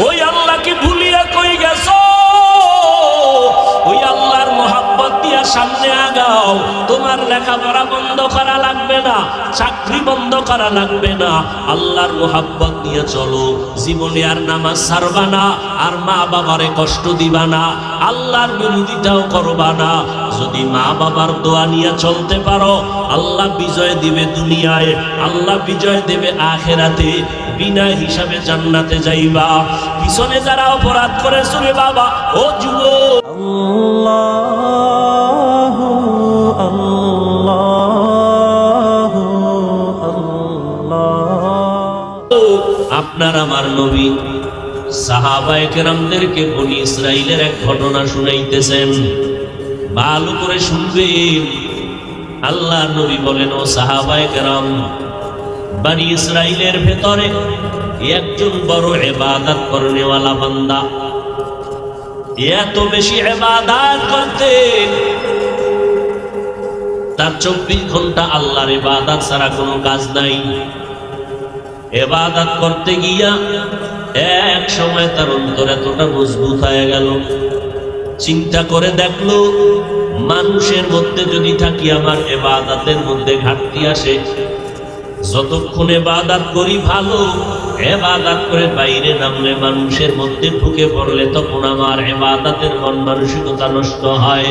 ওই আল্লাহকে ভুলিয়া কই গেছো? ওই আল্লাহর মোহাব্বত দিয়া সামনে আগাও। তোমার লেখাপড়া বন্ধ করা লাগবে না, চাকরি বন্ধ করা লাগবে না, আল্লাহর মোহাব্বত নিয়ে চলো। জীবনে আর নামাজ ছাড়বা না, আর মা বাবারে কষ্ট দিবা না, আল্লাহর বিরোধিতাও করবা না। যদি মা বাবার দোয়া নিয়ে চলতে পারো, আল্লাহ বিজয় দিবে দুনিয়ায়, আল্লাহ বিজয় দেবে আখিরাতে। বিনা হিসাবে জান্নাতে যাইবা। পিছনে যারা অপরাধ করেছো রে বাবা, ও যুবক, আল্লাহু আল্লাহু আল্লাহ। আপনার আমার নবী সাহাবায়ে কেরামদেরকে বনি ইসরাইলের এক ঘটনা শুনাইতেছেন। ভালো করে শুনবেন। আল্লাহ নবী বলেন, ও সাহাবায়ে কেরাম, বনি ইসরাইলের ভেতরে একজন বড় ইবাদত করনেওয়ালা বান্দা, এত বেশি ইবাদত করতেন, তার 24 ঘন্টা আল্লাহর ইবাদত ছাড়া কোনো কাজ নাই। ইবাদত করতে গিয়া এক সময় তার অন্তর এতটা মজবুত হয়ে গেল, চিন্তা করে দেখলো, মানুষের মধ্যে যদি থাকি আমার ইবাদতের মধ্যে ঘাটতি আসে। যতক্ষণ ইবাদত করি ভালো, ইবাদত করে বাইরে নামলে, মানুষের মধ্যে ঢুকে পড়লে, তখন আমার ইবাদতের মন মানসিকতা নষ্ট হয়।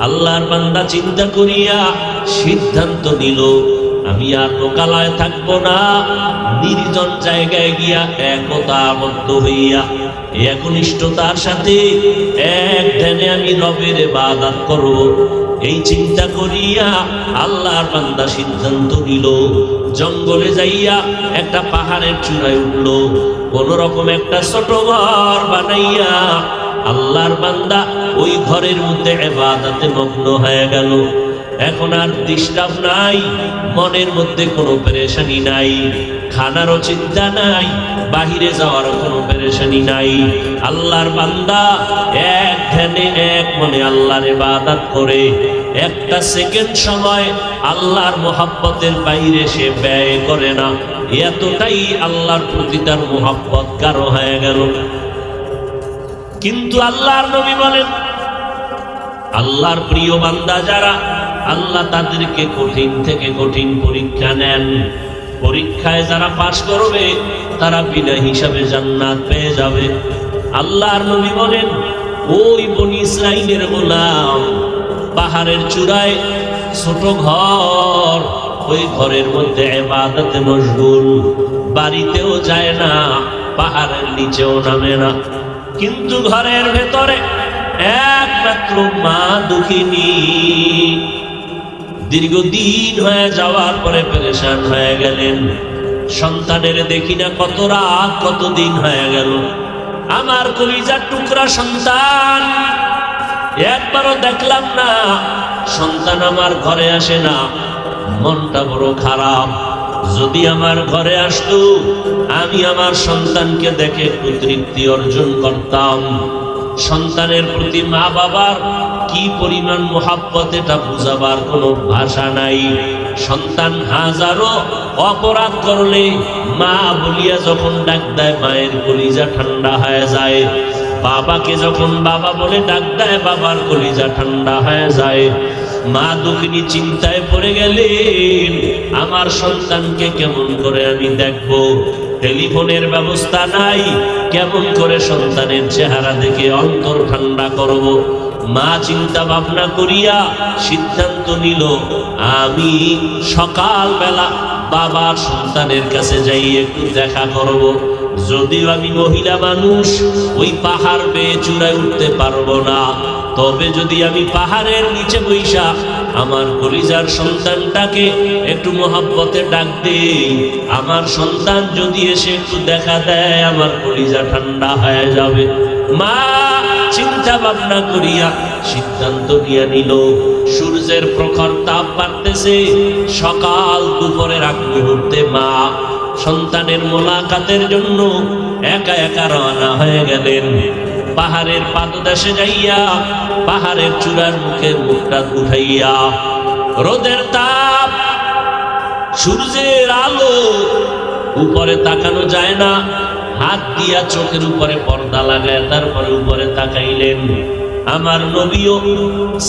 আল্লাহর বান্দা চিন্তা করিয়া সিদ্ধান্ত নিল, আমি আর লোকালয়ে থাকবো না, নির্জন জায়গায় গিয়া একতাবদ্ধ হইয়া একনিষ্ঠতার সাথে এক ধ্যানে আমি রবের ইবাদত করব। এই চিন্তা করিয়া আল্লাহর বান্দা সিদ্ধান্ত নিল, জঙ্গলে যাইয়া একটা পাহাড়ের চূড়ায় উঠল, কোন রকম একটা ছোট ঘর বানাইয়া আল্লাহর বান্দা ওই ঘরের মধ্যে ইবাদতে মগ্ন হয়ে গেল। এখন আর ডিস্টার্ব নাই, মনের মধ্যে কোনো পেরেশানি নাই, খানারও চিন্তা নাই, বাহিরে যাওয়ারও কোনো পেরেশানি নাই। আল্লাহর বান্দা এক ধ্যানে এক মনে আল্লাহর ইবাদত করে একটা সেকেন্ড সময় আল্লাহর মোহাব্বতের বাইরে সে ব্যয় করে না। এতটাই আল্লাহর প্রতি তার মোহাব্বত গাঢ় হয়ে গেল। কিন্তু আল্লাহর নবী বলেন, আল্লাহর প্রিয় বান্দা যারা, আল্লাহ তাদেরকে কঠিন থেকে কঠিন পরীক্ষা নেন। পরীক্ষায় যারা পাশ করবে তারা বিনা হিসাবে জান্নাত পেয়ে যাবে। আল্লাহর নবী বলেন, ওই বনি ইসরাইলের গোলাম পাহাড়ের চূড়ায় ছোট ঘর, ওই ঘরের মধ্যে ইবাদতে মশগুল, বাড়িতেও যায় না, পাহাড়ের নিচেও নামে না। কিন্তু ঘরের ভেতরে একমাত্র মা দুঃখিনী, দীর্ঘদিন হয়ে যাওয়ার পরে পেরেশান হয়ে গেলেন। সন্তানের দেখি না, কত রাত কত দিন হয়ে গেল, আমার কলিজার টুকরা সন্তান একবারও দেখলাম না, সন্তান আমার ঘরে আসে না, মনটা বড় খারাপ। যদি আমার ঘরে আসতো, আমি আমার সন্তানকে দেখে একটু তৃপ্তি অর্জন করতাম। সন্তানের প্রতি মা বাবার কি পরিমাণ মোহাব্বত, এটা বুঝাবার কোনো ভাষা নাই। সন্তান হাজারো অপরাধ করলে মা বলিয়া যখন ডাক দেয়, মায়ের কলিজা ঠান্ডা হয়ে যায়। বাবাকে যখন বাবা বলে ডাক দেয়, বাবার কলিজা ঠান্ডা হয়ে যায়। মা দুঃখিনী চিন্তায় পড়ে গেলেন, আমার সন্তানকে কেমন করে আমি দেখব? টেলিফোনের ব্যবস্থা নাই, কেমন করে সন্তানের চেহারা দেখে অন্তর ঠান্ডা করব? মা চিন্তা ভাবনা করিয়া সিদ্ধান্ত নিল, আমি সকালবেলা বাবার সন্তানের কাছে যাই একটু দেখা করব। যদিও আমি মহিলা মানুষ, ওই পাহাড় বেয়ে চূড়ায় উঠতে পারবো না, তবে যদি আমি পাহাড়ের নিচে বৈশা আমার কলিজার সন্তানটাকে একটু মোহাব্বতে ডাক দেই, আমার সন্তান যদি এসে একটু দেখা দেয়, আমার কলিজা ঠান্ডা হয়ে যাবে। মা চিন্তা ভাবনা করিয়া সিদ্ধান্ত নিয়ে নিল, সূর্যের প্রখর তাপ বাড়তেছে, সকাল দুপুরের আগ মুহূর্তে মা সন্তানের মোলাকাতের জন্য একা একা রওনা হয়ে গেলেন। পাহাড়ের পাদদেশে যাইয়া পাহাড়ের চূড়ার মুখের মুখটা উঠাইয়া, রোদের তাপ, সূর্যের আলো, উপরে তাকানো যায় না, হাত দিয়া চোখের উপরে পর্দা লাগায় তারপরে উপরে তাকাইলেন। আমার নবীও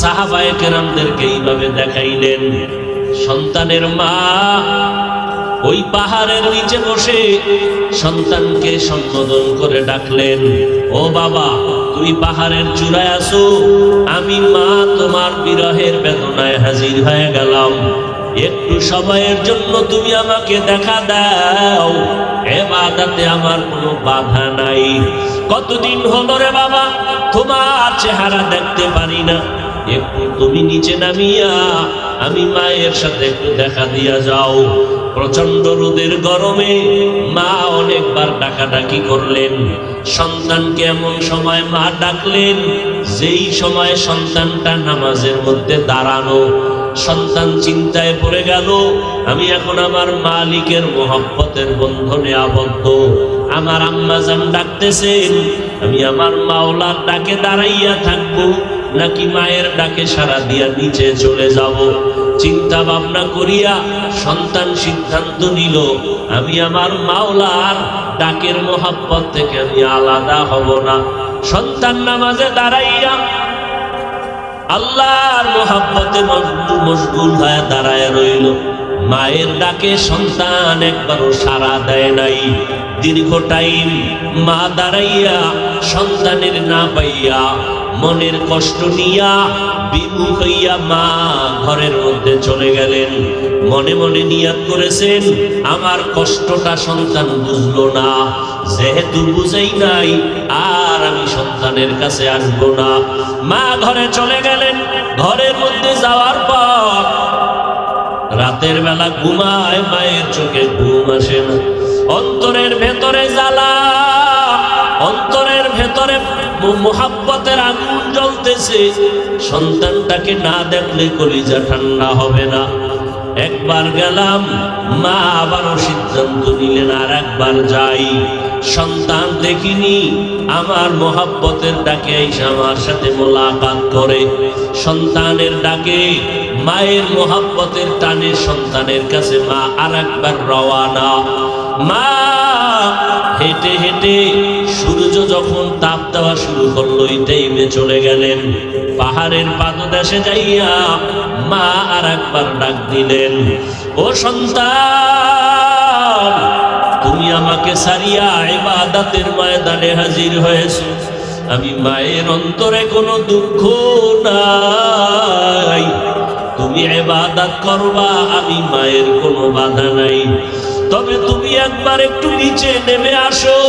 সাহাবায়ে কেরামদেরকে এইভাবে দেখাইলেন। সন্তানের মা ওই পাহাড়ের নিচে বসে সন্তানকে সম্বোধন করে ডাকলেন, ও বাবা, তুই পাহাড়ের চূড়ায় আছো, আমি মা তোমার বিরহের বেদনায় হাজির হয়ে গেলাম, একটু সময়ের জন্য তুমি আমাকে দেখা দাও, ইবাদতে আমার কোনো বাধা নাই। কতদিন হলো রে বাবা তোমার চেহারা দেখতে পারি না, একটু তুমি নিচে নামিয়া আমি মায়ের সাথে একটু দেখা দিয়া যাও। প্রচন্ড রোদের গরমে মা অনেকবার ডাকাডাকি করলেন। সন্তানকে এমন সময় মা ডাকলেন যেই সময় সন্তানটা নামাজের মধ্যে দাঁড়ানো। সন্তান চিন্তায় পড়ে গেল, আমি এখন আমার মালিকের মহব্বতের বন্ধনে আবদ্ধ, আমার আম্মাজান ডাকতেছেন, আমি আমার মাওলার ডাকে দাঁড়াইয়া থাকবো নাকি মায়ের ডাকে সাড়া দিয়া নিচে চলে যাব। চিন্তা ভাবনা করিয়া সন্তান সিদ্ধান্ত নিল, আমি আমার মাওলার ডাকের মহব্বত থেকে আমি আলাদা হব না। সন্তান নামাজে দাঁড়াইয়া আল্লাহর মহব্বতে মশগুল হয়ে দাঁড়ায় রইল। মায়ের ডাকে সন্তান একবারও সাড়া দেয় নাই। দীর্ঘ টাইম মা দাঁড়াইয়া সন্তানের না পাইয়া মনের কষ্ট নিয়া বিমুখ হইয়া মা ঘরের মধ্যে চলে গেলেন। মনে মনে নিয়ত করেছেন, আমার কষ্টটা সন্তান বুঝলো না, যেহেতু বুঝেই নাই আর আমি সন্তানের কাছে আসবো না। মা ঘরে চলে গেলেন। ঘরের মধ্যে যাওয়ার পর রাতের বেলা ঘুমায়, মায়ের চোখে ঘুম আসে না। অন্তরের ভেতরে জ্বালা, অন্তরের ভেতরে মুহাব্বতের আগুন জ্বলতেছে। সন্তানটাকে না দেখলে কলিজা ঠান্ডা হবে না। একবার গেলাম, মা আবারও সিদ্ধান্ত নিলেন আর একবার যাই। সন্তান দেখিনি, আমার মোহাব্বতের ডাকে এসে আমার সাথে মোলাকাত করে। সন্তানের ডাকে মায়ের মোহাব্বতের টানে সন্তানের কাছে মা আর একবার রওয়ানা। মা হেঁটে হেঁটে সূর্য যখন তাপ দেওয়া শুরু করলো এই টাইমে চলে গেলেন। পাহাড়ের পাদদেশে যাইয়া মা আর একবার ডাক দিলেন, ও সন্তান, তুমি আমাকে সারিয়া ইবাদতের ময়দানে হাজির হয়েছো। আমি মায়ের অন্তরে কোনো দুঃখ নাই, তুমি ইবাদত করবা, আমি মায়ের কোনো বাধা নাই। তবে তুমি একবার একটু নিচে নেমে আসো,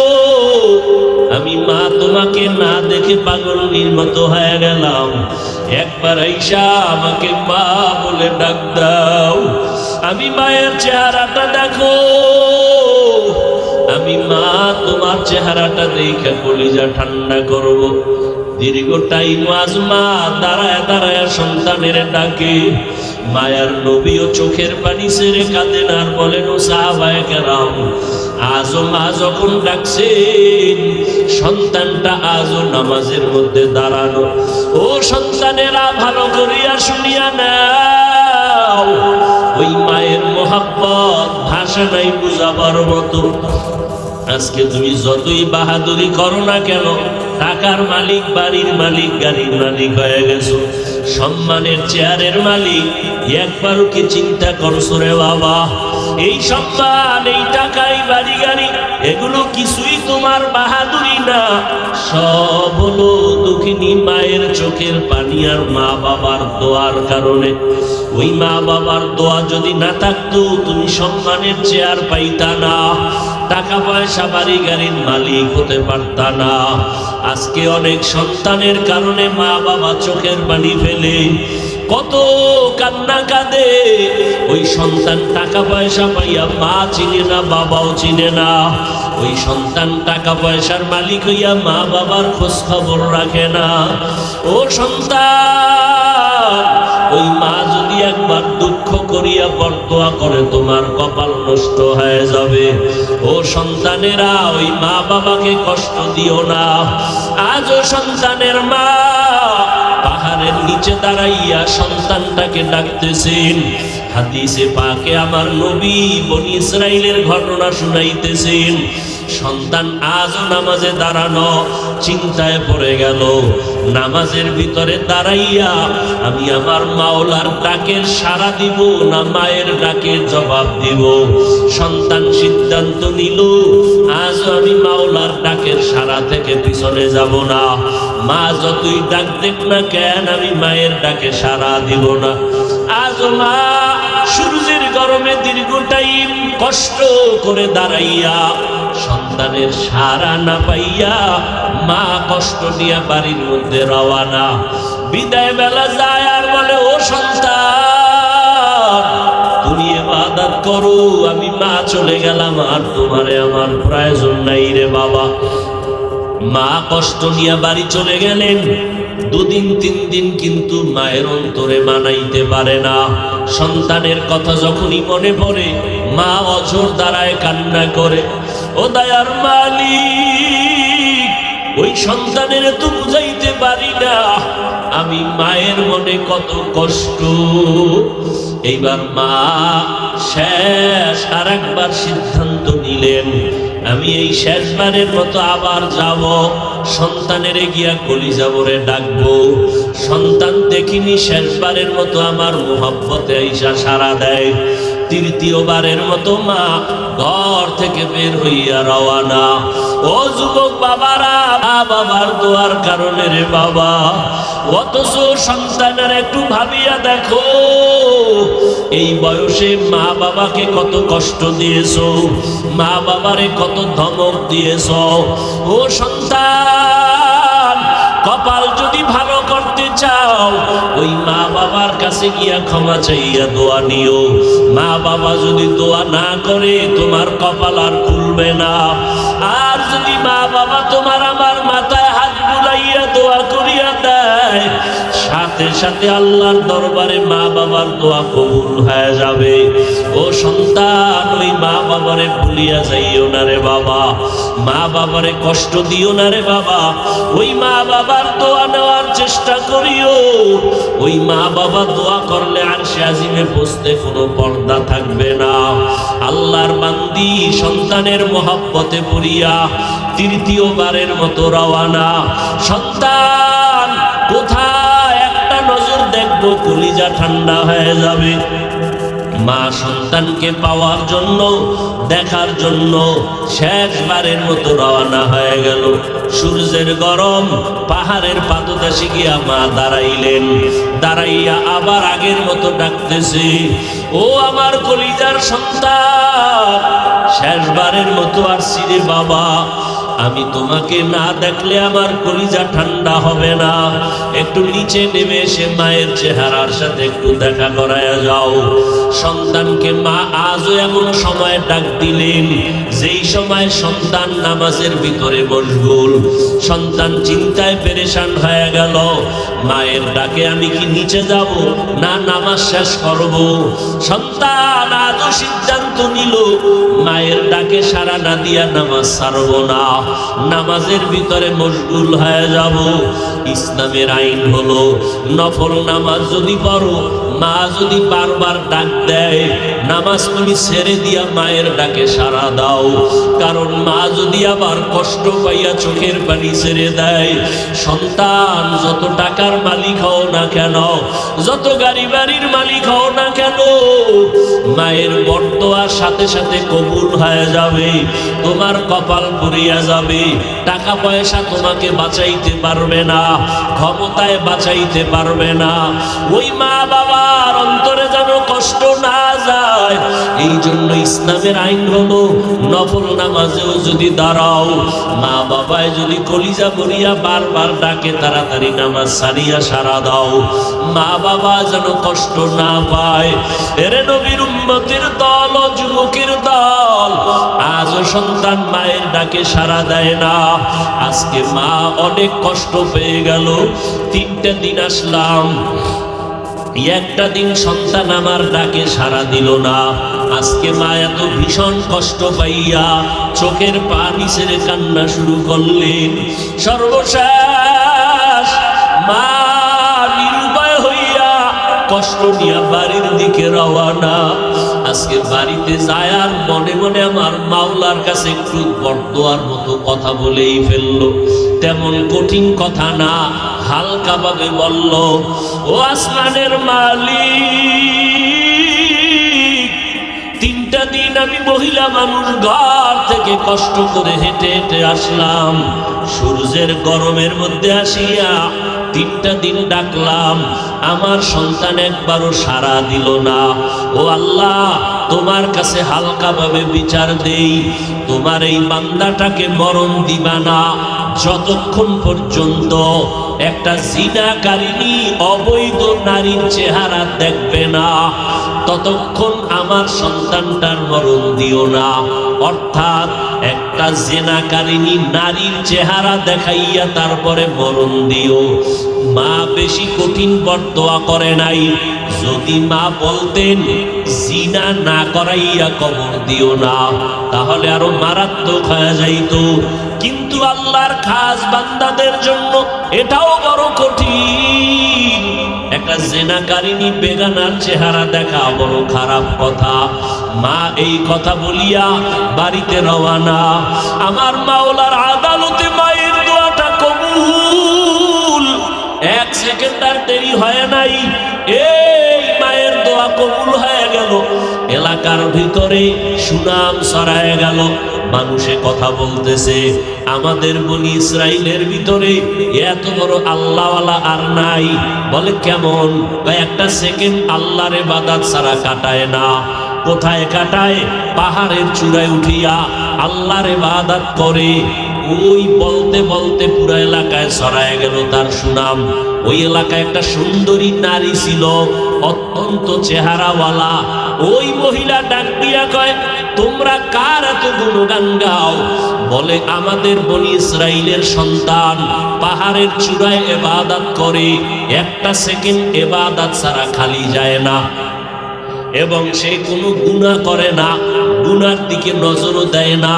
আমি মা তোমাকে না দেখে পাগলের মতো হয়ে গেলাম। একবার আইসা আমাকে মা বলে ডাক দাও, আমি মায়ের চেহারাটা দেখো, আমি মা তোমার চেহারাটা দেখে কলিজা ঠান্ডা করব। দীর্ঘ টাইম আজ মা দাঁড়ায় দাঁড়ায় সন্তানের ডাকে। মায়ার নবীও চোখের পানি ছেড়ে কাঁদেন আর বলেন, ও সাহাবায়ে কেরাম, আজও মা যখন ডাকছেন সন্তানটা আজও নামাজের মধ্যে দাঁড়ানো। ও সন্তানেরা, ভালো করিয়া শুনিয়া নাও, ওই মায়ের মোহাব্বত ভাষা নাই বুঝাবার মতো। আজকে তুমি যতই বাহাদুরি করো না কেন, টাকার মালিক, বাড়ির মালিক, গাড়ির মালিক হয়ে গেছো, সম্মানের চেয়ারের মালিক, একবারও কি চিন্তা করছো রে বাবা? এই সম্মান, এই টাকা, এই বাড়ি গাড়ি, এগুলো কিছুই তোমার বাহাদুরি না, সব হলো দুঃখিনী মায়ের চোখের পানি আর মা বাবার দোয়ার কারণে। ওই মা বাবার দোয়া যদি না থাকতো তুমি সম্মানের চেয়ার পাইতা না, টাকা পয়সা বাড়ি গাড়ির মালিক হতে পারতা না। আজকে অনেক সন্তানের কারণে মা বাবা চোখের পানি ফেলে কত কান্না কাঁদে। ওই সন্তান টাকা পয়সা পাইয়া মা চিনে না, বাবাও চিনে না। ওই সন্তান টাকা পয়সার মালিক হইয়া মা বাবার খোঁজ খবর রাখে না। ও সন্তান, ওই মা যদি একবার দুঃখ করিয়া বরদোয়া করে তোমার কপাল নষ্ট হয়ে যাবে। ও সন্তানেরা, ওই মা বাবাকে কষ্ট দিও না। আজও সন্তানের মা পাহাড়ের নিচে দাঁড়াইয়া সন্তানটাকে ডাকতেছেন। হাদিসে পাকে আমার নবী বনি ইসরাইলের ঘটনা শুনাইতেছেন। সন্তান আজও নামাজে দাঁড়ানো চিন্তায় পড়ে গেল। নামাজের ভিতরে দাঁড়াইয়া আমি আমার মাওলার ডাকের সাড়া দিব না মায়ের ডাকের জবাব দিব। সন্তান সিদ্ধান্ত নিল, আজও আমি মাওলার ডাকের সাড়া থেকে পিছনে যাব না। মা যতই ডাক দেখ না কেন, আমি মায়ের ডাকে সাড়া দিব না। আজও মা সূর্যের গরমে দীর্ঘ টাইম কষ্ট করে দাঁড়াইয়া সন্তানের সাড়া না পাইয়া মা কষ্ট নিয়ে বাড়ির মধ্যে রওয়ানা। বিদায় বেলা যায় আর বলে, ও সন্তান তুমি ইবাদত করো, আমি মা চলে গেলাম, আর তোমারে আমার প্রয়োজন নাই রে বাবা। মা কষ্ট নিয়ে বাড়ি চলে গেলেন। দুদিন তিন দিন কিন্তু মায়ের অন্তরে মানাইতে পারে না। সন্তানের কথা যখনই মনে পড়ে মা অঝোর দাঁড়ায় কান্না করে। ও দয়ার মালিক, ওই সন্তানের তো বুঝাইতে পারি না আমি মায়ের মনে কত কষ্ট। এইবার মা শেষ আর একবার সিদ্ধান্ত নিলেন, আমি এই শেষবারের মতো আবার যাব, সন্তানের গিয়া কলিজা ভরে ডাকবো। সন্তান দেখিনি শেষবারের মতো আমার মোহাব্বতে আইসা সাড়া দেয়। তৃতীয়বারের মতো মা ঘর থেকে বের হইয়া রওয়ানা। ও যুবক বাবারা, বাবার দোয়ার কারণে রে বাবা, অথচ সন্তানের একটু ভাবিয়া দেখো, এই বয়সে মা বাবাকে কত কষ্ট দিয়েছো, মা বাবারে কত ধমক দিয়েছো। ও সন্তান, কপাল যদি ভালো করতে চাও ওই মা বাবার কাছে গিয়া ক্ষমা চাইয়া দোয়া নিও। মা বাবা যদি দোয়া না করে তোমার কপাল আর খুলবে না। আর যদি মা বাবা তোমার আমার মাথায় হাত বুলাইয়া দোয়া করিয়া দেয়, সাথে সাথে আল্লাহর দরবারে মা বাবার দোয়া কবুল হয়ে যাবে। ও সন্তান, ওই মা বাবারে ভুলিয়া যাইও না রে বাবা, মা বাবারে কষ্ট দিও না রে বাবা। ওই মা বাবার দোয়া নেওয়ার চেষ্টা করিও। ওই মা বাবা দোয়া করলে আরশে আজিমে বসতে কোনো পর্দা থাকবে না। আল্লাহর বান্দি সন্তানের মহব্বতে পড়িয়া তৃতীয়বারের মতো রওয়ানা। সন্তান কোথায় একটা নজর দেখবো, কলিজা ঠান্ডা হয়ে যাবে। মা সন্তানকে পাওয়ার জন্য, দেখার জন্য শেষবারের মতো রওনা হয়ে গেল। সূর্যের গরম, পাহাড়ের পাদদেশে গিয়া মা দাঁড়াইলেন। দাঁড়াইয়া আবার আগের মতো ডাকতেছে, ও আমার কলিজার সন্তান, শেষবারের মতো আসছি রে বাবা। আমি তোমাকে না দেখলে আমার কলিজা ঠান্ডা হবে না। একটু নিচে নেমে এসে মায়ের চেহারার সাথে একটু দেখা করায়া যাও। সন্তানকে মা আজও এমন সময় ডাক দিলেন যেই সময় সন্তান নামাজের ভিতরে মশগুল। সন্তান চিন্তায় পেরেশান হয়ে গেল, মায়ের ডাকে আমি কি নিচে যাব না নামাজ শেষ করব। সন্তান আজও সিদ্ধান্ত নিল মায়ের ডাকে সাড়া না দিয়া নামাজ ছাড়ব না, নামাজের ভিতরে মশগুল হয়ে যাব। ইসলামের আইন হলো নফল নামাজ যদি পড়ো, মা যদি বারবার ডাক দেয়, নামাজ তুমি ছেড়ে দিয়া মায়ের ডাকে সাড়া দাও। কারণ মা যদি আবার কষ্ট পাইয়া চোখের পানি ছেড়ে দেয়, সন্তান যত টাকার মালিক হও না কেন, যত গাড়ি বাড়ির মালিক হও না কেন, মায়ের বরদোয়ার সাথে সাথে কবুল হয়ে যাবে। তোমার কপাল পুড়িয়া যাবে। টাকা পয়সা তোমাকে বাঁচাইতে পারবে না, ক্ষমতায় বাঁচাইতে পারবে না। ওই মা বাবার অন্তরে যেন কষ্ট না যায়, এই জন্য ইসলামের আইন হলো নফল নামাজেও যদি দাঁড়াও, মা বাবায় যদি কলিজা ভরিয়া বারবার ডাকে, তাড়াতাড়ি নামাজ সারিয়া সারা দাও, মা বাবা যেন কষ্ট না পায়। এরে নবীর উম্মতের দল ও যুবকের দল, আজও সন্তান মায়ের ডাকে সাড়া দেয় না। আজকে মা অনেক কষ্ট পেয়ে গেল। 3টে দিন আসলাম, একটা দিন সন্তান আমার ডাকে সাড়া দিল না। আজকে মা এত ভীষণ কষ্ট পাইয়া চোখের পানি ছেড়ে কান্না শুরু করলেন। সর্বশেষ মা নিরুপায় হইয়া কষ্ট নিয়ে বাড়ির দিকে রওয়ানা। আজকে বাড়িতে যায় আর মনে মনে আমার মাওলার কাছে একটু বরদোয়ার মতো কথা বলেই ফেললো। তেমন কঠিন কথা না, হালকা ভাবে বলল, ও আসমানের মালিক, 3টা দিন আমি মহিলা মানুষ ঘর থেকে কষ্ট করে হেঁটে হেঁটে আসলাম, সূর্যের গরমের মধ্যে আসিয়া 3টা দিন ডাকলাম, আমার সন্তান একবারও সাড়া দিল না। ও আল্লাহ, তোমার কাছে হালকা ভাবে বিচার দেই, তোমার এই বান্দাটাকে মরণ দিবা না যতক্ষণ পর্যন্ত একটা জিনাকারিনী অবৈধ নারীর চেহারা দেখবে না, ততক্ষণ আমার সন্তানটার মরণ দিও না। অর্থাৎ একটা জিনাকারিনী নারীর চেহারা দেখাইয়া তারপরে মরণ দিও। মা বেশি কঠিন বরদোয়া করে নাই। যদি মা বলতেন জিনা না করাইয়া কবর দিও না, তাহলে আরো মারাত্মক হয়ে যাইত। কিন্তু আল্লাহর খাস বান্দাদের জন্য এটাও বড় কঠিন। একটা জিনাকারিনী বেগানার চেহারা দেখা বড় খারাপ কথা। মা এই কথা বলিয়া বাড়িতে রওয়ানা। আমার মাওলার আদালতে মায়ের দোয়াটা কবুল। 1 সেকেন্ড আর দেরি হয় নাই, এই মায়ের দোয়া কবুল হয়ে গেল। এলাকার ভিতরে সুনাম ছড়ায় গেল। মানুষে কথা বলতেছে, আমাদের বনি ইসরাইলের ভিতরে এত বড় আল্লাহওয়ালা আর নাই। বলে কেমন? একটা সেকেন্ড আল্লাহর ইবাদত ছাড়া কাটায় না। কোথায় কাটায়? পাহাড়ের চূড়ায় উঠিয়া আল্লাহর ইবাদত করে। ওই বলতে বলতে পুরো এলাকায় ছড়ায় গেল তার সুনাম। ওই এলাকায় একটা সুন্দরী নারী ছিল, অত্যন্ত চেহারাওয়ালা। ওই মহিলা ডাক দিয়া কয়, তোমরা কার এত গুণগান গাও? বলে আমাদের বনি ইসরাইলের সন্তান পাহাড়ের চূড়ায় ইবাদত করে, একটা সেকেন্ড ইবাদত ছাড়া খালি যায় না, এবং সে কোনো গুনাহ করে না, গুনার দিকে নজরও দেয় না।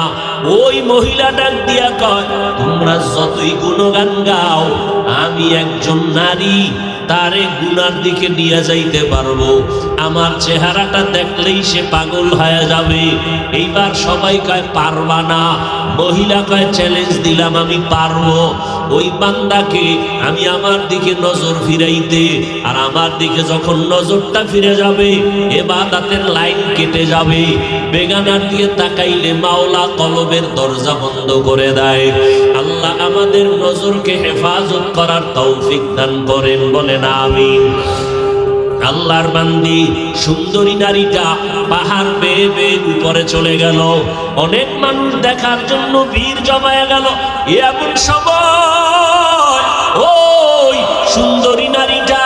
ওই মহিলা ডাক দিয়া কয়, তোমরা যতই গুণগান গাও, আমি একজন নারী, তারে গুনার দিকে নিয়ে যাইতে পারবো। আমার চেহারাটা দেখলেই সে পাগল হয়ে যাবে। এইবার সবাই কয় পারবা না। মহিলা কয় চ্যালেঞ্জ দিলাম, আমি পারবো। ওই বান্দাকে আমি আমার দিকে নজর ফিরাইতে, আর আমার দিকে যখন নজরটা ফিরে যাবে, ইবাদতের লাইন কেটে যাবে। বেগানার দিকে তাকাইলে মাওলা কলবের দরজা বন্ধ করে দেয়। আল্লাহ আমাদের নজরকে হেফাজত করার তৌফিক দান করেন, বলেন আমিন। আল্লাহর বান্দি সুন্দরী নারীটা পাহাড় বেয়ে বেয়ে উপরে চলে গেল। অনেক মানুষ দেখার জন্য ভিড় জমায়ে গেল। এমন সময় ওই সুন্দরী নারীটা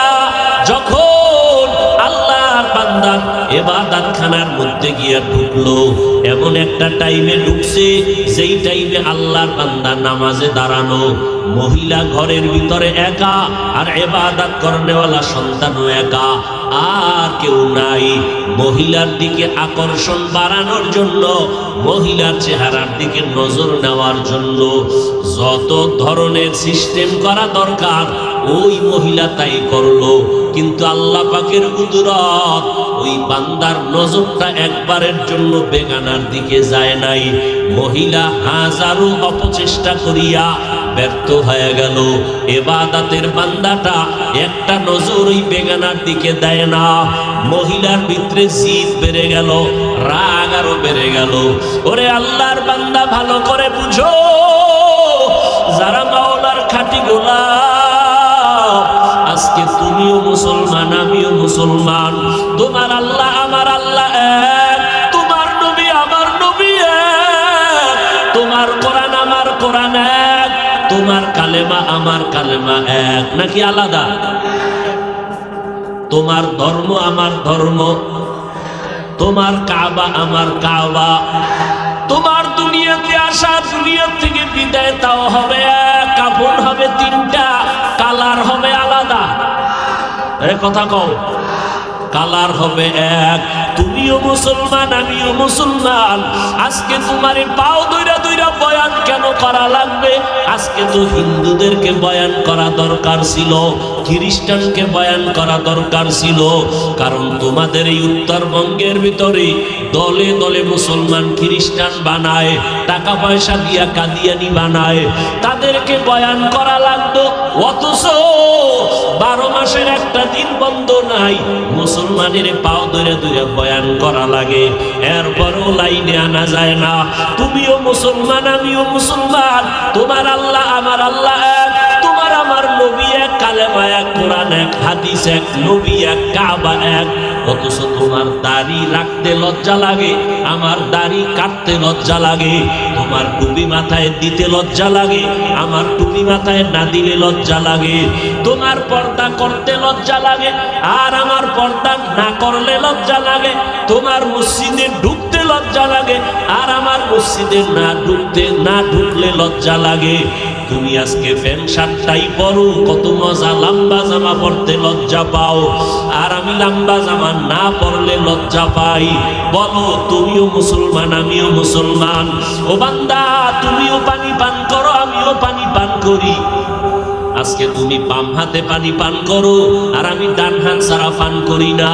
যখন আল্লাহর বান্দার ইবাদতখানার মধ্যে গিয়া ঢুকলো, এমন একটা টাইমে ঢুকছে যেই টাইমে আল্লাহর বান্দা নামাজে দাঁড়ানো। মহিলা ঘরের ভিতরে একা, আর ইবাদত করনেওয়ালা সন্তানও একা, আর কেউ নাই। মহিলার দিকে আকর্ষণ বাড়ানোর জন্য, মহিলার চেহারার দিকে নজর নেওয়ার জন্য যত ধরনের সিস্টেম করা দরকার ওই মহিলা তাই করলো। কিন্তু আল্লাহ পাকের কুদরত, ওই বান্দার নজরটা একবারের জন্য বেগানার দিকে যায় নাই। মহিলা হাজারো অপচেষ্টা করিয়া ব্যর্থ হয়ে গেল। ইবাদতের বান্দাটা একটা নজর ওই বেগানার দিকে দেয় না। মহিলার ভিতরে জিদ বেড়ে গেল, রাগ আরো বেড়ে গেল। ওরে আল্লাহর বান্দা, ভালো করে বুঝো, যারা মাওলার খাঁটি গোলাম, আজকে তুমিও মুসলমান, আমিও মুসলমান। তোমার আল্লাহ আমার আল্লাহ এক, তোমার নবী আমার নবী এক, তোমার কোরআন আমার কোরআন এক, তোমার কালেমা আমার কালেমা এক, নাকি আলাদা? তোমার ধর্ম আমার ধর্ম, তোমার কাবা আমার কাবা, তোমার দুনিয়াতে আসা, দুনিয়া থেকে বিদায় তাও হবে এক, কাপড় হবে 3টা, কালার হবে আলাদা। কথা কও, কালার হবে এক। তুমি তুমিও মুসলমান আমিও মুসলমান, আজকে তোমারে পাও দইরা দইরা বয়ান কেন করা লাগবে? আজকে তো হিন্দুদেরকে বয়ান করা দরকার ছিল, খ্রিস্টানকে বয়ান করা দরকার ছিল, কারণ তোমাদের এই উত্তরবঙ্গের ভিতরে দলে দলে মুসলমান খ্রিস্টান বানায়, টাকা পয়সা দিয়া কাদিয়ানি বানায়, তাদেরকে বয়ান করা লাগতো। অথচ 12 মাসের একটা দিন বন্ধ নাই, মুসলমানের পাও ধরে ধরে বয়ান করা লাগে, এরপরও লাইনে আনা যায় না। তুমিও মুসলমান আমিও মুসলমান, তোমার আল্লাহ আমার আল্লাহ এক, তোমার আমার নবী এক, কালেমা এক, কোরআন এক, হাদিস এক, নবী এক, কাবা এক। অথচ তোমার দাড়ি রাখতে লজ্জা লাগে, আমার দাড়ি কাটতে লজ্জা লাগে, তোমার টুপি মাথায় দিতে লজ্জা লাগে, আমার টুপি মাথায় না দিলে লজ্জা লাগে, তোমার পর্দা করতে লজ্জা লাগে, আর আমার পর্দা না করলে লজ্জা লাগে, তোমার মসজিদে ঢুকতে লজ্জা লাগে, আর আমার মসজিদে না ঢুকলে লজ্জা লাগে। তুমি আজকে প্যান্ট শার্টটাই পরো, কত মজা, লম্বা জামা পরতে লজ্জা পাও, আর আমি লম্বা জামা না পরলে লজ্জা পাই। বলো, তুমিও মুসলমান আমিও মুসলমান। ও বান্দা, তুমিও পানি পান করো আমিও পানি পান করি। আজকে তুমি বাম হাতে পানি পান করো আর আমি ডান হাত ছাড়া পান করি না।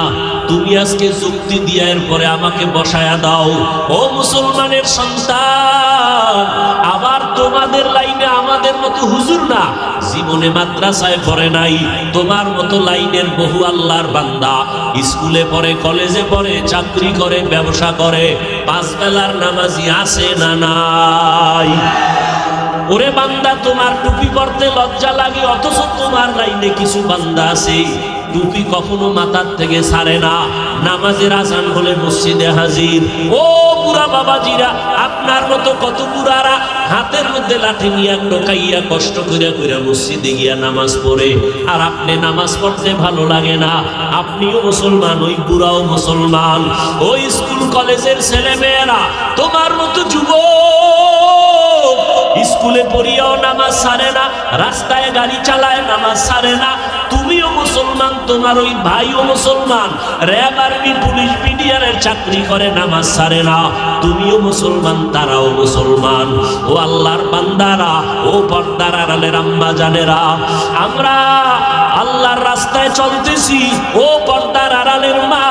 তুমি আজকে যুক্তি দিয়ে এরপরে আমাকে বসায়া দাও। ও মুসলমানের সন্তান, আবার তোমাদের লাইনে আমাদের মতো হুজুর না, জীবনে মাদ্রাসায় পড়ে নাই, তোমার মতো লাইনের বহু আল্লাহর বান্দা স্কুলে পড়ে, কলেজে পড়ে, চাকরি করে, ব্যবসা করে, 5 বেলার নামাজি আছে না নাই? ওরে বান্দা, তোমার টুপি পরতে লজ্জা লাগে, অথচ তোমার লাইনে কিছু বান্দা আছে টুপি কখনো মাথার থেকে ছাড়ে না, নামাজের আজান হলে মসজিদে হাজির। ও বুড়া বাবাজিরা, আপনার মতো কত বুড়ারা হাতের মধ্যে লাঠি নিয়ে টোকাইয়া কষ্ট করে করে মসজিদে গিয়া নামাজ পড়ে, আর আপনি নামাজ পড়তে ভালো লাগে না। আপনিও মুসলমান, ওই বুড়াও মুসলমান। ওই স্কুল কলেজের ছেলে মেয়েরা তোমার মতো যুবক স্কুলে পড়িয়াও নামাজ ছাড়ে না, রাস্তায় গাড়ি চালায় নামাজ ছাড়ে না। তুমিও মুসলমান, তোমার ওই ভাইও মুসলমান, র্যাব আর্মি পুলিশ বিডিআরের চাকরি করে, নামাজ ছাড়ে না। তুমিও মুসলমান, তারাও মুসলমান। ও আল্লাহর বান্দারা, ও পর্দার আড়ালের আম্মা জানেরা, আমরা আল্লাহর রাস্তায় চলতেছি। ও পর্দার আড়ালের মা,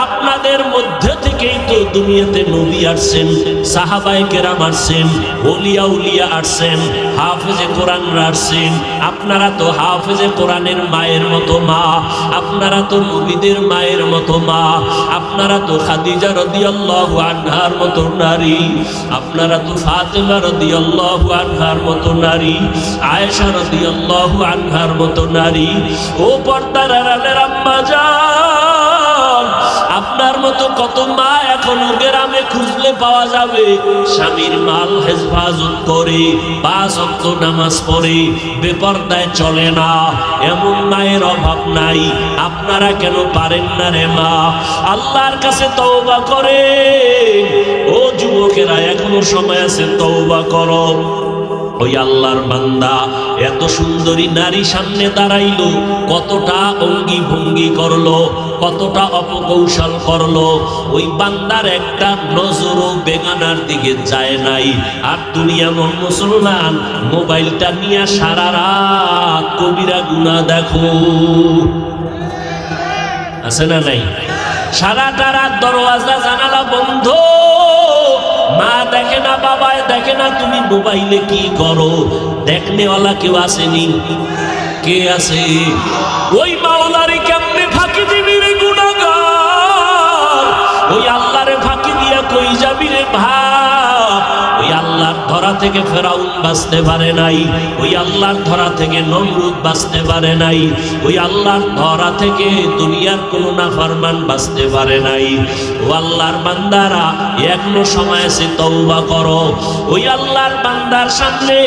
আপনাদের মধ্যে থেকেই তো দুনিয়াতে নবী আসছেন, সাহাবায়ে কেরাম আসছেন, ওলিয়া উলিয়া আসছেন, হাফেজে কোরআন আসছেন। আপনারা তো হাফেজে কোরআনের মায়ের মতো মা, আপনারা তো নবীদের মায়ের মতো মা, আপনারা তো খাদিজা রাদিয়াল্লাহু আনহার মতো নারী, আপনারা তো ফাতেমা রাদিয়াল্লাহু আনহার মতো নারী, আয়েশা রাদিয়াল্লাহু আনহার মতো নারী। ও পর্দার আড়ালের আম্মা জান, আপনার মতো কত মা এখনো গ্রামে খুঁজলে পাওয়া যাবে, স্বামীর মাল হেফাজত করে, 5 ওয়াক্ত নামাজ পড়ে, বেপরদায় চলে না। এমন মায়ের অভাব নাই। আপনারা কেন পারেন না রে মা? আল্লাহর কাছে তওবা করে। ও যুবকেরা, এখনো সময় আছে, তওবা করো। ওই আল্লাহর বান্দা এত সুন্দরী নারী সামনে দাঁড়াইলো, কতটা অঙ্গি ভঙ্গি করলো, কতটা অপকৌশল করলো, ওই বান্দার একটা নজরও বেগানার দিকে যায় নাই। আর তুমি এমন মুসলমান, মোবাইলটা নিয়ে সারা রাত কবিরা গুনাহ দেখো, আছে না নাই? সারাটা রাত দরওয়াজা জানালা বন্ধ, মা দেখে না, বাবায় দেখে না, তুমি মোবাইলে কি করো? দেখনেওয়ালা কেউ আসেনি? কে আছে? ওই মাওলারে কেমনে ফাঁকি দিবি রে গুনাহগার? ওই আল্লাহরে ফাঁকি দিয়া কই যাবি রে ভাব? ওই আল্লাহর ধরা থেকে ফেরাউন বাঁচতে পারে নাই, ওই আল্লাহর ধরা থেকে নমরুদ বাঁচতে পারে নাই, ওই আল্লাহর ধরা থেকে দুনিয়ার কোনো নাফরমান বাঁচতে পারে নাই। ও আল্লাহর বান্দারা, এখনো সময় আছে, তওবা করো। ওই আল্লাহর বান্দার সামনে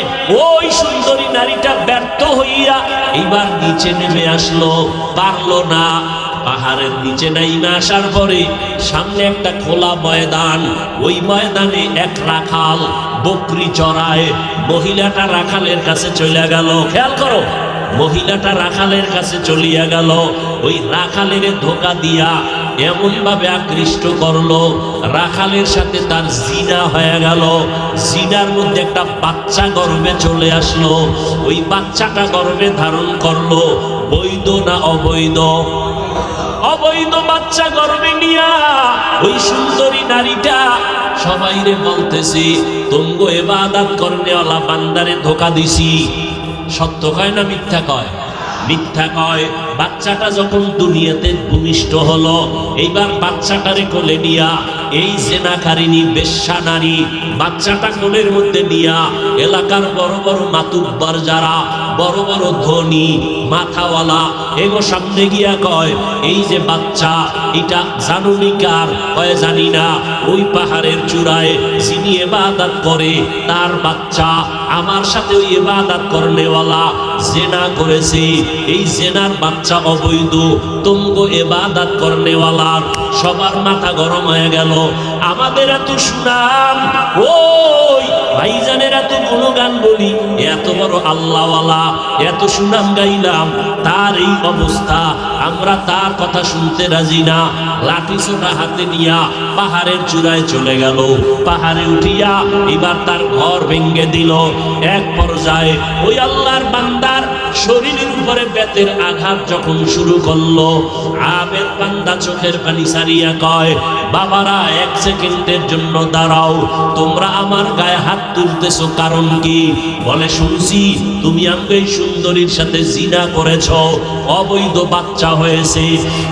ওই সুন্দরী নারীটা ব্যর্থ হইয়া এবার নিচে নেমে আসলো, পারলো না। পাহাড়ের নিচে নাইমে আসার পরে সামনে একটা খোলা ময়দান, ওই ময়দানে এক রাখাল বকরি চড়ায়। মহিলাটা রাখালের কাছে চলে গেল, খেয়াল করো, মহিলাটা রাখালের কাছে চলিয়া গেল। ওই রাখালের ধোকা দিয়া এমন ভাবে আকৃষ্ট করলো, রাখালের সাথে তার জিনা হয়ে গেল। জিনার মধ্যে একটা বাচ্চা গর্ভে চলে আসলো। ওই বাচ্চাটা গর্ভে ধারণ করলো। বৈধ না অবৈধ? অবৈধ বাচ্চা গর্ভে নিয়া ওই সুন্দরী নারীটা সবাইরে বলতেছি, তুমগো ইবাদত করনেওয়ালা বান্দারে ধোকা দিছি। সত্য কয় না মিথ্যা কয়? মিথ্যা কয়। বাচ্চাটা যখন দুনিয়াতে ভূমিষ্ঠ হলো, এইবার বাচ্চাটারে কোলে নিয়া এই জেনাকারিনী বেশ্যা নারী বাচ্চাটা কোলের মধ্যে নিয়া এলাকার বড় বড় মাতুব্বার যারা বড় বড় ধনী মাথাওয়ালা এগো সামনে গিয়া কয়, এই যে বাচ্চা এটা জানুনি কার? কয় জানি না। ওই পাহাড়ের চূড়ায় যিনি ইবাদত করে তার বাচ্চা, আমার সাথে ওই ইবাদত করনেওয়ালা জেনা করেছে, এই জেনার বাচ্চা অবৈধ। তুমগো ইবাদত করনেওয়ালার সবার মাথা গরম হয়ে গেল। আমাদের এত সুনাম, ওই ভাইজানের এত গুণগান বলি, এত বড় আল্লাহওয়ালা, এত সুনাম গাইলাম, তার এই অবস্থা। আমরা তার কথা শুনতে রাজি না। লাঠি ছোটা হাতে নিয়া পাহাড়ের চূড়ায় চলে গেল। পাহাড়ে উঠিয়া এবার তার ঘর ভেঙে দিল। এক পর্যায়ে ওই আল্লাহর বান্দার শরীরের উপরে বেতের আঘাত যখন শুরু করলো, আবেদ বান্দা চোখের পানি সারিয়া কয়, বাবারা এক সেকেন্ডের জন্য দাঁড়াও, তোমরা আমার গায়ে হাত তুলতেছো কারণ কি? বলে শুনছি তুমি আমাকে এই সুন্দরীর সাথে জিনা করেছ, অবৈধ বাচ্চা হয়েছে।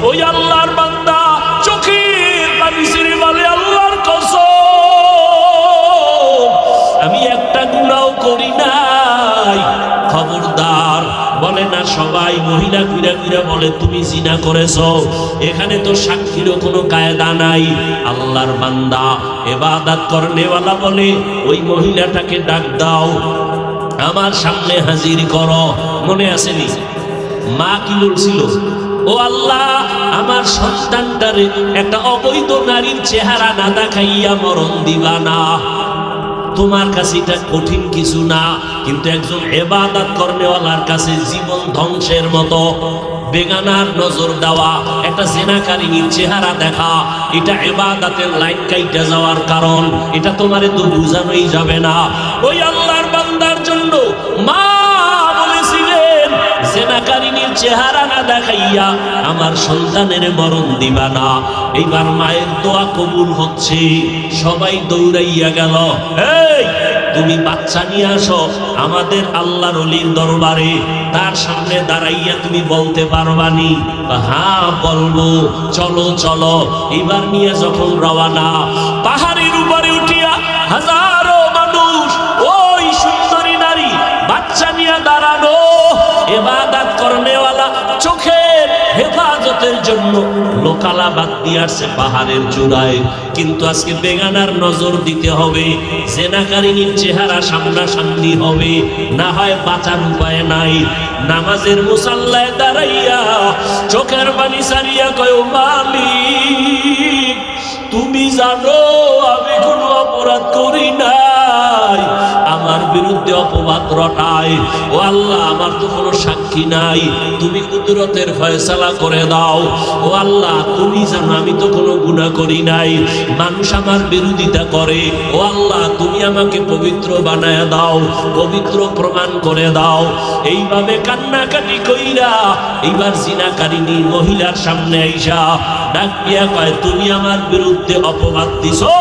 ওই আল্লাহর বান্দা চোখের পানি ছেড়ে বলে, আল্লাহর কসম আমি একটা গুনাহ করি নাই। খবরদার বলে না সবাই, মহিলা ঘুরে ঘুরে বলে তুমি জিনা করেছো। এখানে তো সাক্ষীরও কোনো কায়দা নাই। আল্লাহর বান্দা ইবাদত করনেওয়ালা বলে, ওই মহিলাটাকে ডাক দাও, আমার সামনে হাজির করো। মনে আসেনি মা কি বলছিল? ও আল্লাহ, আমার সন্তানটারে একটা অবৈধ নারীর চেহারা না দেখাইয়া মরণ দিবা না। তোমার কাছে এটা কঠিন কিছু না, কিন্তু একজন ইবাদত করনেওয়ালার কাছে জীবন ধ্বংসের মতো। বেগানার নজর দেওয়া, একটা জেনাকারিনীর চেহারা দেখা, এটা ইবাদতের লাইন কাইটা যাওয়ার কারণ। এটা তোমারে তো বুঝানোই যাবে না। ওই আল্লাহর বান্দার জন্য মা বলেছিলেন, জেনাকারিনীর চেহারা না দেখাইয়া আমার সন্তানের মরণ দিবা না। এইবার মায়ের দোয়া কবুল হচ্ছে। সবাই দৌড়াইয়া গেল, এই তুমি বাচ্চা নিয়ে আসো আমাদের আল্লাহর ওলির দরবারে। তার সামনে দাঁড়াইয়া তুমি বলতে পারবানি? হ্যাঁ বলবো। চলো চলো। এবার নিয়ে যখন রওয়ানা, পাহাড়ের উপরে উঠিয়া হাজারো মানুষ, ওই সুন্দরী নারী বাচ্চা নিয়ে দাঁড়ানো। ইবাদত করনেওয়ালা চোখের হেফাজতের জন্য লোকালা বাদ দিয়ে আসছে পাহাড়ের চূড়ায়। কিন্তু আজকে বেগানার নজর দিতে হবে, জেনাকারিনীর চেহারা সামনাসামনি হবে, না হয় বাঁচার উপায় নাই। নামাজের মুসাল্লায় দাঁড়াইয়া চোখের পানি সারিয়া কয়, মালিক তুমি জানো আমি কোনো অপরাধ করি নাই, আমার বিরুদ্ধে অপবাদ রটায়। ও আল্লাহ, আমার তো কোনো সাক্ষী নাই, তুমি কুদরতের ফয়সালা করে দাও। ও আল্লাহ, তুমি জানো আমি তো কোনো গুনাহ করি নাই, মানুষ আমার বিরোধিতা করে। ও আল্লাহ, তুমি আমাকে পবিত্র বানায় দাও, পবিত্র প্রমাণ করে দাও। এইভাবে কান্নাকাটি কইরা এইবার জিনাকারিনী মহিলার সামনে আইসা ডাক দিয়া কয়, তুমি আমার বিরুদ্ধে অপবাদ দিছো?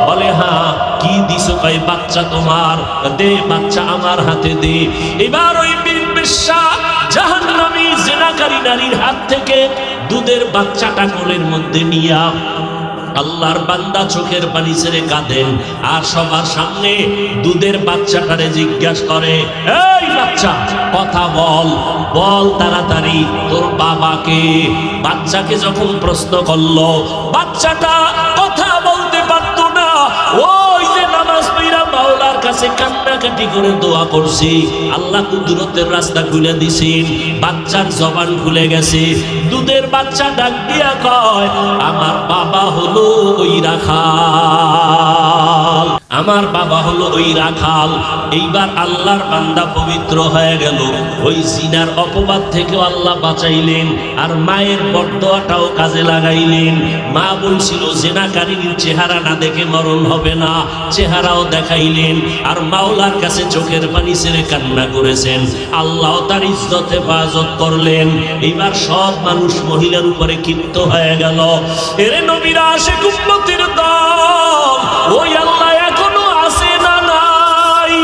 বলে হ্যাঁ। কি দিছো? কয় বাচ্চা তোমার, দে বাচ্চা আমার হাতে দে। এবার ওই বেশ্যা জাহান্নামী জিনাকারী নারীর হাত থেকে দুধের বাচ্চাটা কোলের মধ্যে নিয়া আল্লাহর বান্দা চোখের পানি ছেড়ে কাঁদেন। আর সবার সামনে দুধের বাচ্চাটারে জিজ্ঞাসা করে, এই বাচ্চা কথা বল, বল তাড়াতাড়ি তোর বাবাকে। বাচ্চাকে যখন প্রশ্ন করলো, বাচ্চাটা কথা বলতে পারত না। ওই যে নামাজ পড়া মাওলার কাছে কান্নাকাটি করে দোয়া করছি, আল্লাহ কুদরতের রাস্তা খুলে দিছেন, বাচ্চার জবান খুলে গেছে। দুধের বাচ্চা ডাক দিয়া কয়, আমার বাবা হলো ওই রাখাল, আমার বাবা হলো ওই রাখাল। এইবার আল্লাহর বান্দা পবিত্র হয়ে গেল, ওই জিনার অপবাদ থেকেও আল্লাহ বাঁচাইলেন, আর মায়ের বরদোয়াটাও কাজে লাগাইলেন। মা বলছিল জেনাকারীর চেহারা না দেখে মরণ হবে না, চেহারাও দেখাইলেন, আর মাওলার কাছে চোখের পানি ছেড়ে কান্না করেছেন। আল্লাহ তার ইজ্জত হেফাজত করলেন। এইবার সব মানুষ মহিলার উপরে ক্ষিপ্ত হয়ে গেল। এরে নবীরা আশিক উম্মতের দল, ওই আল্লাহ এখনো আছে না নাই?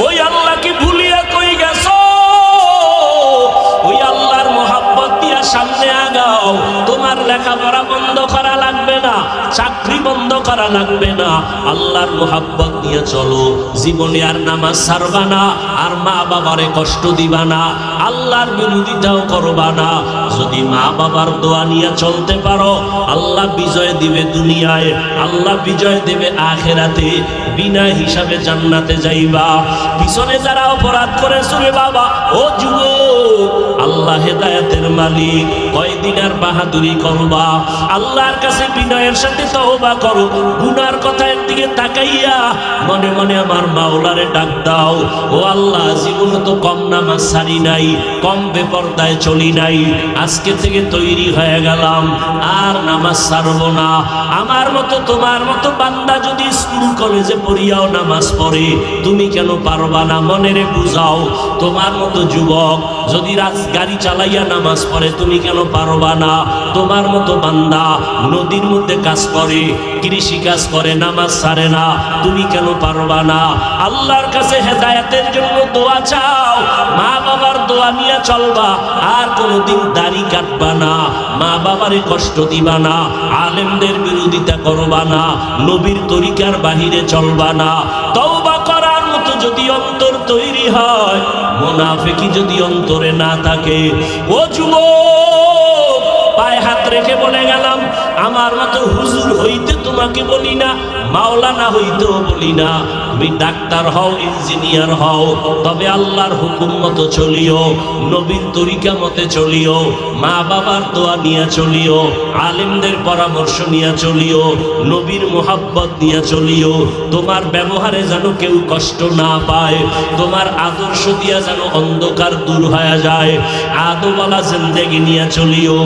ওই আল্লাহকে ভুলিয়া কই গেছো? ওই আল্লাহর মোহাব্বত দিয়া সামনে আগাও। তোমার লেখাপড়া বন্ধ করা লাগবে না, চাকরি বন্ধ করা লাগবে না, আল্লাহর মোহাব্বত নিয়ে চলো। জীবনে আর নামাজ ছাড়বা না, আর মা বাবারে কষ্ট দিবা না, আল্লাহর বিরোধিতাও করবা না। যদি মা বাবার দোয়া নিয়ে চলতে পারো, আল্লাহ বিজয় দিবে দুনিয়ায়, আল্লাহ বিজয় দেবে আখেরাতে। বিনা হিসাবে জান্নাতে যাইবা। পিছনে যারা অপরাধ করেছো রে বাবা, ও যুবক, আল্লাহ হেদায়েতের মালিক। কয়দিন আর বাহাদুরি করবা? আল্লাহর কাছে বিনয়ের সাথে তওবা করো। গুনার কথা একদিকে তাকাইয়া মনে মনে আমার মাওলারে ডাক দাও, ও আল্লাহ, জীবনে তো কম নামাজ ছাড়ি নাই, কম বেপরদায় চলি নাই, আজকে থেকে তৈরি হয়ে গেলাম, আর নামাজ ছাড়বো না। আমার মতো তোমার মতো বান্দা যদি স্কুল কলেজে পড়িয়াও নামাজ পড়ে, তুমি কেন পারবা না? মনেরে বুঝাও। তোমার মতো যুবক যদি গাড়ি চালাইয়া নামাজ পড়ে, তুমি কেন পারবা না? তোমার মতো বান্দা নদীর মধ্যে কাজ করে, কৃষি কাজ করে, নামাজ ছাড়ে না, তুমি কেন পারবা না? আল্লাহর কাছে হেদায়েতের জন্য দোয়া চাও, মা বাবার দোয়া নিয়ে চলবা, আর কোনোদিন দাড়ি কাটবা না, মা বাবারে কষ্ট দিবা না, আলেমদের বিরোধিতা করবা না, নবীর তরিকার বাহিরে চলবা না। তওবা করার মতো যদি অন্তর তৈরি হয়, মুনাফিকি যদি অন্তরে না থাকে, ও যুবক, পায়ে হাত রেখে বলে গেলাম, আমার মতো হুজুর হইতে তোমাকে বলি না, মাওলানা হইতেও বলি না, তুমি ডাক্তার হও, ইঞ্জিনিয়ার হও, তবে আল্লাহর হুকুম মতো চলিও, নবীর তরিকা মতে চলিও, মা বাবার দোয়া নিয়ে চলিও, আলেমদের পরামর্শ নিয়ে চলিও, নবীর মোহাব্বত নিয়ে চলিও। তোমার ব্যবহারে যেন কেউ কষ্ট না পায়, তোমার আদর্শ দিয়া যেন অন্ধকার দূর হয়ে যায়, আদোওয়ালা জিন্দেগি নিয়ে চলিও।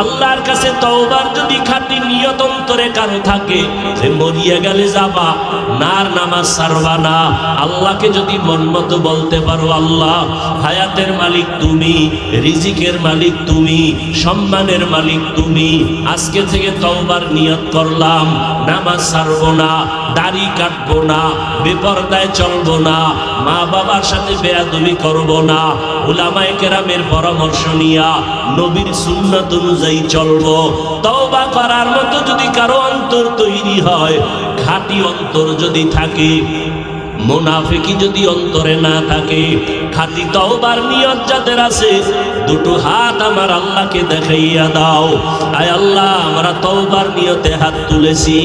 আল্লাহর কাছে তওবার যদি খাঁটি নিয়ত অন্তরে কারো থাকে, যে মরিয়া গেলে যাবা না, নামাজ ছাড়বা না, আল্লাহকে যদি মন মতো বলতে পারো, আল্লাহ হায়াতের মালিক তুমি, রিজিকের মালিক তুমি, সম্মানের মালিক তুমি, আজকে থেকে তওবার নিয়ত করলাম, নামাজ ছাড়বো না, দাড়ি কাটবো না, বেপরদায় চলবো না, মা বাবার সাথে বেয়াদবি করবো না, উলামায়ে কেরামের পরামর্শ নিয়া নবীর সুন্নাত অনুযায়ী চলবো। তওবা করার মতো যদি কারো অন্তর তৈরি হয়, খাঁটি অন্তর যদি থাকে, মুনাফিকি যদি অন্তরে না থাকে, খাঁটি তওবার নিয়ত যাদের আছে, দুটো হাত আমার আল্লাহকে দেখাইয়া দাও। আয় আল্লাহ, আমরা তওবার নিয়তে হাত তুলেছি,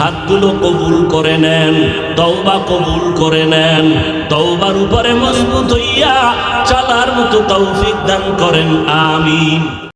হাতগুলো কবুল করে নেন, তওবা কবুল করে নেন, তওবার উপরে মজবুত হইয়া চলার মতো তৌফিক দান করেন, আমিন।